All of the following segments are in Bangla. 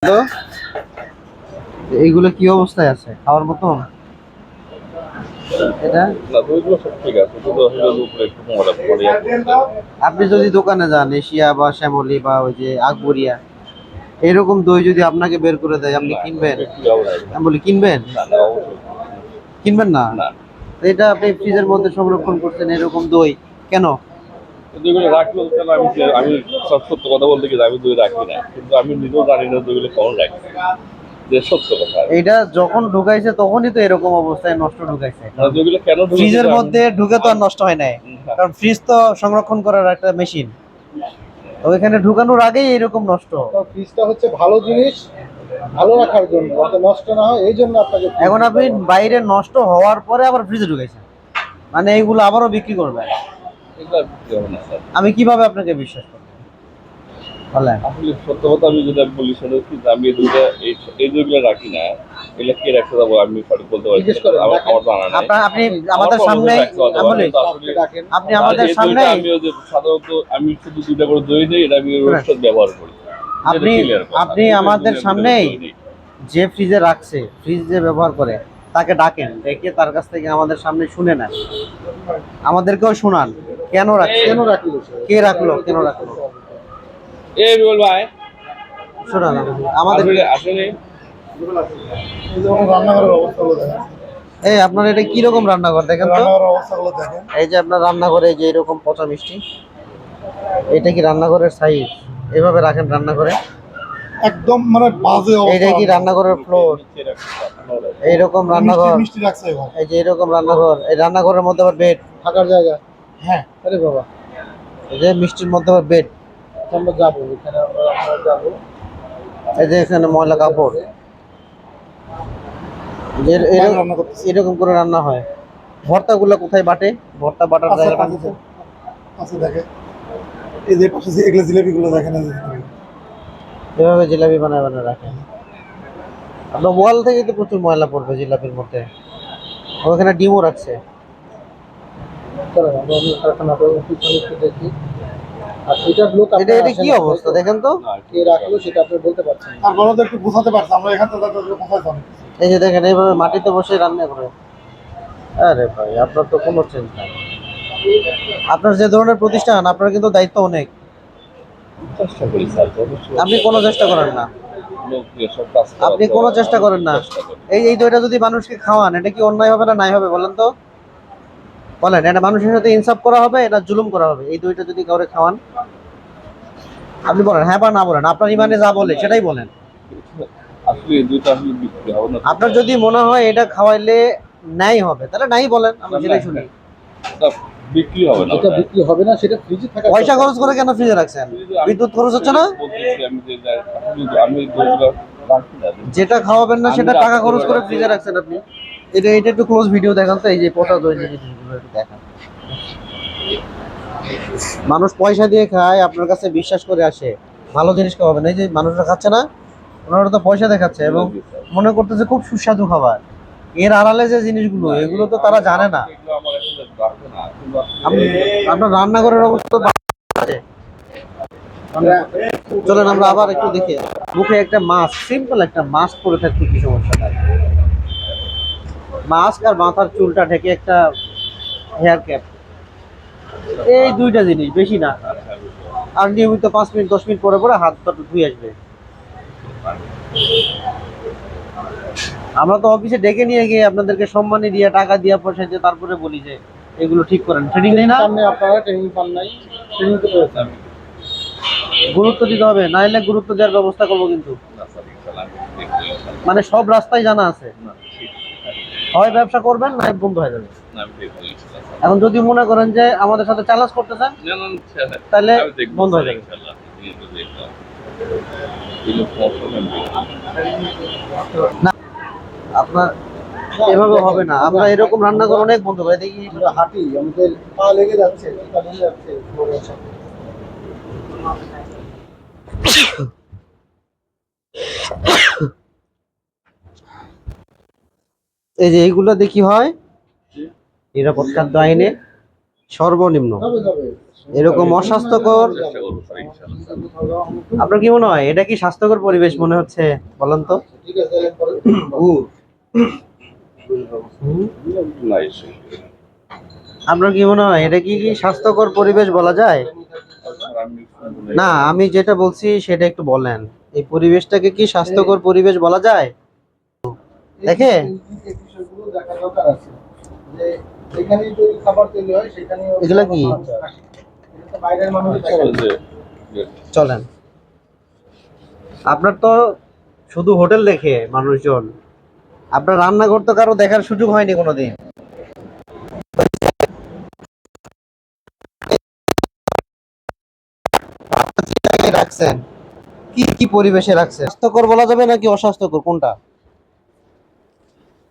তো এইগুলো কি অবস্থায় আছে, খাওয়ার মতন? এটা না দইগুলো সব ঠিক আছে, শুধু আসলে উপরে একটু আপনি যদি দোকানে যান, এশিয়া বা শ্যামলী বা ওই যে আকবরিয়া, এরকম দই যদি আপনাকে বের করে দেয়, আপনি কিনবেন? আমি বলি কিনবেন? কিনবেন না? না তো এটা আপনি ফ্রিজের মধ্যে সংরক্ষণ করছেন এরকম দই কেন? দইগুলো রাখলেও কেন, আমি সব সত্য কথা বলতে গেলে আমি দই রাখি না, কিন্তু আমি নিজেও জানি না দইগুলো কেমন রাখি, যে সত্য কথা। এটা যখন ঢুকাইছে তখনই তো এরকম অবস্থায় নষ্ট ঢুকাইছে, মানে দইগুলো কেন ঢুকেছে ফ্রিজের মধ্যে ঢুকে তো আর নষ্ট হয় নাই, না। কারণ ফ্রিজ তো সংরক্ষণ করার একটা মেশিন, ওইখানে ঢুকানোর আগেই এরকম নষ্ট। ফ্রিজটা হচ্ছে ভালো জিনিস, ভালো রাখার জন্য, যাতে নষ্ট না হয় এই জন্য আপনাকে এখন আপনি বাইরে নষ্ট হওয়ার পরে আবার ফ্রিজে ঢুকাইছেন, মানে এইগুলো আবারও বিক্রি করবেন? এগুলো বিক্রি হবে না স্যার। আমি কিভাবে আপনাকে বিশ্বাস করবো বলেন? আসলে সত্য কথা আমি যেটা বলি সেটা হচ্ছে যে আমি এই দুইটা এই দুইগুলো রাখি না, এগুলো কে রাখতে যাবো আমি সঠিক বলতে পারি জিজ্ঞেস করেন, আমার আমার জানা নাই। আপনি আমাদের সামনে, আপনি আমাদের সামনে, আমি ওই যে সাধারণত আমি শুধু দুইটা করে দই দিই, এটা আমি রোস্টার ব্যবহার করি। আপনি আপনি আমাদের সামনেই যে ফ্রিজে রাখছে, ফ্রিজ যে ব্যবহার করে, তাকে ডাকেন, ডেকে তার কাছ থেকে আমাদের সামনে শুনে নেন, আমাদেরকেও শোনান কেন রাখছে, কেন রাখলো কে রাখলো, কেন রাখলো, এই রুবেল ভাই শোনান আমাদের। আসলে এই যে রান্নাঘরের অবস্থাগুলো দেখেন, এই আপনার এটা কি রকম রান্নাঘর দেখেন তো? রান্নাঘরের অবস্থাগুলো দেখেন। এই যে আপনার রান্নাঘরে যে এরকম পচা মিষ্টি, এটা কি রান্নাঘরের সাইজ? এভাবে রাখেন রান্নাঘরে? একদম মানে বাজে এইটা অবস্থা। কি রান্নাঘরের ফ্লোর? এইরকম রান্নাঘর, মিষ্টি রাখছে এখন, এই যে এরকম রান্নাঘর, এই রান্নাঘরের মধ্যে আবার বেড, থাকার জায়গা। হ্যাঁ, আরে বাবা, এই যে মিষ্টির মধ্যে আবার বেড, আমরা যাবো এখানে, আমরা যাবো। এই যে এখানে ময়লা কাপড়, যে রান্না করতেছে। এরকম করে রান্না হয়। ভর্তাগুলো কোথায় বাটে? ভর্তা বাটার আচ্ছা, জায়গা আচ্ছা, আচ্ছা, দেখেন এই যে পাশে যে এগুলো জিলাপিগুলো দেখেন, এই যে এভাবে জিলাপি বানায় বানায় রাখে। আপনার ওয়াল থেকে তো প্রচুর ময়লা পড়বে জিলাপির মধ্যে, ওখানে ডিমও রাখছে। চলো আমরা অন্য কারখানাটা পিছনে একটু দেখি। আর এটার লোক এটা এটা কি অবস্থা দেখেন তো? কে রাখলো সেটা আপনি বলতে পারছেন না। তারপরে তো একটু বোঝাতে পারছি আমরা, এখান থেকে বোঝাতে পারি। এই যে দেখেন এইভাবে মাটিতে বসে রান্না করে। আরে ভাই, আপনার তো কোনো চিন্তা নেই। আপনার যে ধরনের প্রতিষ্ঠান, আপনার কিন্তু দায়িত্ব অনেক। চেষ্টা করি স্যার, আপনি কোনো চেষ্টা করেন না, আপনি কোনো চেষ্টা করেন না। এই দইটা যদি মানুষকে খাওয়ান, এটা কি অন্যায় হবে না নাই হবে বলেন তো? বলেন, এটা মানুষের সাথে ইনসাফ করা হবে না জুলুম করা হবে? এই দইটা যদি কাউরে খাওয়ান, আপনি বলেন হ্যাঁ বা না, বলেন আপনার ইমানে যা বলে সেটাই বলেন। আসলে এই দুইটা আসলে বিক্রি হবে না। আপনার যদি মনে হয় এটা খাওয়াইলে ন্যায় হবে, তাহলে নাই বলেন, আমরা সেটাই শুনি। এটা বিক্রি হবে না, যেটা বিক্রি হবে না সেটা ফ্রিজে থাকা। পয়সা খরচ করে কেন ফ্রিজে রাখছেন? বিদ্যুৎ খরচ হচ্ছে না? বলতেছি আমি যে আমি দইগুলো রাখি না। যেটা খাওয়াবেন না সেটা টাকা খরচ করে ফ্রিজে রাখছেন আপনি। এটা একটু ক্লোজ ভিডিও দেখান তো, এই যে পচা দই জিনিসগুলো একটু দেখান। মানুষ পয়সা দিয়ে খায়, আপনার কাছে বিশ্বাস করে আসে, ভালো জিনিস খাওয়াবেন। এই যে মানুষরা খাচ্ছে না, ওনারা তো পয়সা দেখাচ্ছে এবং মনে করতেছে খুব সুস্বাদু খাবার। এর আড়ালে যে জিনিসগুলো, এগুলো তো তারা জানে না। আপনার রান্নাঘরের অবস্থা বাজে। চলেন আমরা আবার একটু দেখি। মুখে একটা মাস্ক, সিম্পল একটা মাস্ক পরে থাকতে কি সমস্যা থাকে? মাস্ক আর মাথার চুলটা ঢেকে একটা হেয়ার ক্যাপ, এই দুইটা জিনিস, বেশি না। আর নিয়মিত 5 মিনিট 10 মিনিট পরে পরে হাত পা ধুয়ে আসবে। আমরা তো অফিসে ডেকে নিয়ে গিয়ে আপনাদেরকে সম্মানী দিয়ে, টাকা দিয়ে, পয়সা দিয়ে তারপরে বলি যে এগুলো ঠিক করেন। ট্রেনিং নেই না? আপনারা ট্রেনিং পান নাই, ট্রেনিং তো পেয়েছেন। গুরুত্ব দিতে হবে, না হলে গুরুত্ব দেওয়ার ব্যবস্থা করবো কিন্তু। মানে সব রাস্তায় জানা আছে, হয় ব্যবসা করবেন না বন্ধ হয়ে যাবে। এখন যদি মনে করেন যে আমাদের সাথে চ্যালেঞ্জ করতে চান, তাহলে বন্ধ হয়ে যাবে। না, আপনার এভাবে হবে না। আমরা এরকম রান্নাঘর অনেক বন্ধ করে দেখি। আমরা হাঁটি, আমাদের পা লেগে যাচ্ছে, জুতা লেগে যাচ্ছে। এই যে এইগুলো দেখি হয় নিরাপদ খাদ্য আইনে সর্বনিম্ন যাবে এরকম অস্বাস্থ্যকর। চেষ্টা করবো স্যার ইনশাআল্লাহ। আপনার কি মনে হয় এটা কি স্বাস্থ্যকর পরিবেশ মনে হচ্ছে বলেন তো? ঠিক আছে এরপরে না এসে আপনার কি মনে হয় এটা কি কি স্বাস্থ্যকর পরিবেশ বলা যায়? না, আমি যেটা বলছি সেটা একটু বলেন, এই পরিবেশটাকে কি স্বাস্থ্যকর পরিবেশ বলা যায়? দেখে এই বিষয়গুলো দেখা দরকার আছে যে যেখানেই যদি খাবার তৈরি হয় সেখানে এগুলা কি? এটা তো বাইরের মানুষ চলেন, আপনার তো শুধু হোটেল দেখে মানুষজন, আপনার রান্নাঘর তো কারো দেখার সুযোগ হয়নি কোনোদিন। রাখছেন কি কি পরিবেশে রাখছেন? স্বাস্থ্যকর বলা যাবে নাকি অস্বাস্থ্যকর, কোনটা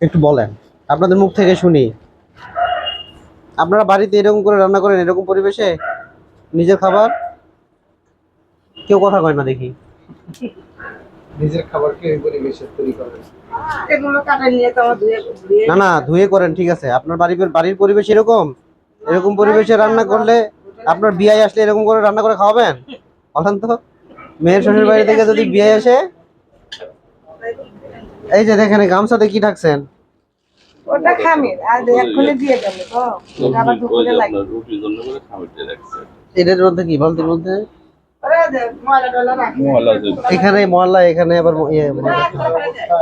একটু বলেন, আপনাদের মুখ থেকে শুনি। আপনারা বাড়িতে এরকম করে রান্না করেন এরকম পরিবেশে নিজের খাবার? কেউ কথা কয় না দেখি। নিজের খাবারকে এই পরিবেশে তৈরি করে এগুলো কাটা নিয়ে তো আমার ধুয়ে না না, ধুয়ে করেন ঠিক আছে, আপনার বাড়ির পরিবেশ এরকম, এরকম পরিবেশে রান্না করলে আপনার বিয়ে আসলে এরকম করে রান্না করে খাওয়াবেন? বলেন তো, মেয়ের শ্বশুর বাড়ি থেকে যদি বিয়ে আসে, এই যে দেখেন এই গামছাতে কি থাকছেন? ওটা খামির আর এক্ষুনি দিয়ে গেল তো ওটা আবার দুপুরে লাগে রুটির জন্য করে খামিরটা রাখছে। এটার মধ্যে কি বালতির মধ্যে ওরা যে ময়লা টয়লা রাখে মহল্লা যে এখানে মহল্লা, এখানে আবার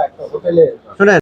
একটা হোটেলে শুনেন